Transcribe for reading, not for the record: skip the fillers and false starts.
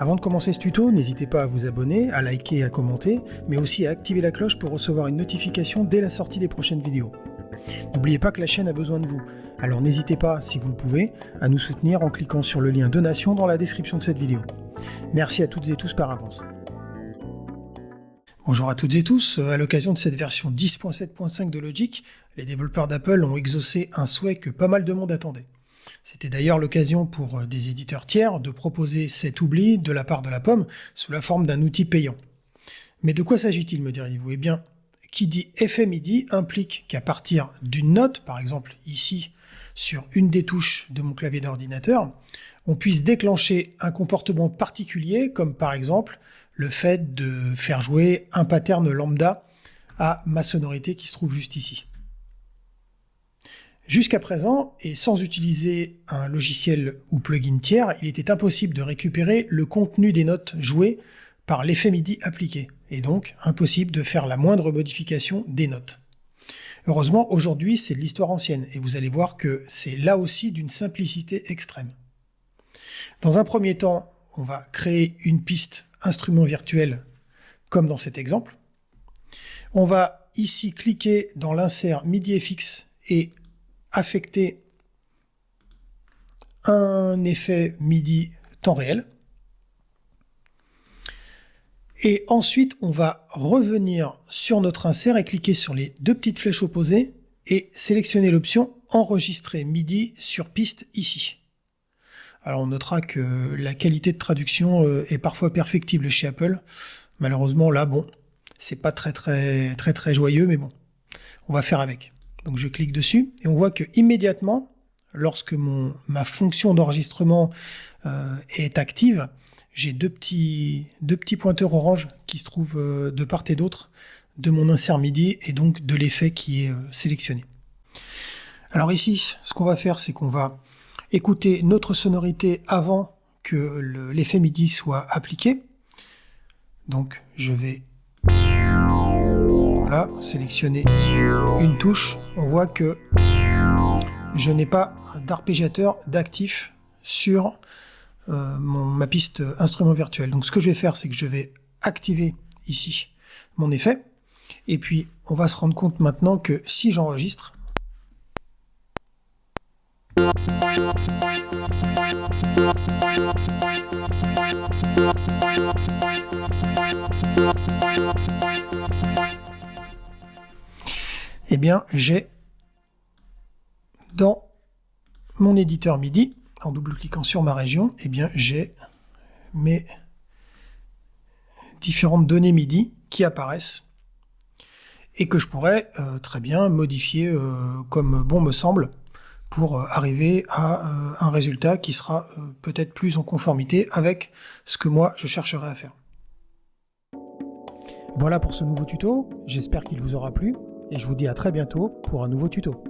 Avant de commencer ce tuto, n'hésitez pas à vous abonner, à liker et à commenter, mais aussi à activer la cloche pour recevoir une notification dès la sortie des prochaines vidéos. N'oubliez pas que la chaîne a besoin de vous, alors n'hésitez pas, si vous le pouvez, à nous soutenir en cliquant sur le lien donation dans la description de cette vidéo. Merci à toutes et tous par avance. Bonjour à toutes et tous, à l'occasion de cette version 10.7.5 de Logic, les développeurs d'Apple ont exaucé un souhait que pas mal de monde attendait. C'était d'ailleurs l'occasion pour des éditeurs tiers de proposer cet oubli de la part de la pomme sous la forme d'un outil payant. Mais de quoi s'agit-il, me diriez-vous? Eh bien, qui dit effet MIDI implique qu'à partir d'une note, par exemple ici, sur une des touches de mon clavier d'ordinateur, on puisse déclencher un comportement particulier, comme par exemple le fait de faire jouer un pattern lambda à ma sonorité qui se trouve juste ici. Jusqu'à présent, et sans utiliser un logiciel ou plugin tiers, il était impossible de récupérer le contenu des notes jouées par l'effet MIDI appliqué, et donc impossible de faire la moindre modification des notes. Heureusement, aujourd'hui, c'est de l'histoire ancienne, et vous allez voir que c'est là aussi d'une simplicité extrême. Dans un premier temps, on va créer une piste instrument virtuel, comme dans cet exemple. On va ici cliquer dans l'insert MIDI FX et affecter un effet MIDI temps réel. Et ensuite, on va revenir sur notre insert et cliquer sur les deux petites flèches opposées et sélectionner l'option Enregistrer MIDI sur piste ici. Alors on notera que la qualité de traduction est parfois perfectible chez Apple. Malheureusement là, bon, c'est pas très joyeux, mais bon, on va faire avec. Donc je clique dessus et on voit que immédiatement, lorsque ma fonction d'enregistrement est active, j'ai deux petits pointeurs orange qui se trouvent de part et d'autre de mon insert MIDI et donc de l'effet qui est sélectionné. Alors ici, ce qu'on va faire, c'est qu'on va écouter notre sonorité avant que l'effet MIDI soit appliqué. Donc je vais voilà, sélectionner une touche. On voit que je n'ai pas d'arpégiateur d'actif sur ma piste instrument virtuel. Donc ce que je vais faire, c'est que je vais activer ici mon effet. Et puis on va se rendre compte maintenant que si j'enregistre, eh bien j'ai dans mon éditeur MIDI, en double-cliquant sur ma région, eh bien j'ai mes différentes données MIDI qui apparaissent et que je pourrais très bien modifier comme bon me semble pour arriver à un résultat qui sera peut-être plus en conformité avec ce que moi je chercherai à faire. Voilà pour ce nouveau tuto, j'espère qu'il vous aura plu et je vous dis à très bientôt pour un nouveau tuto.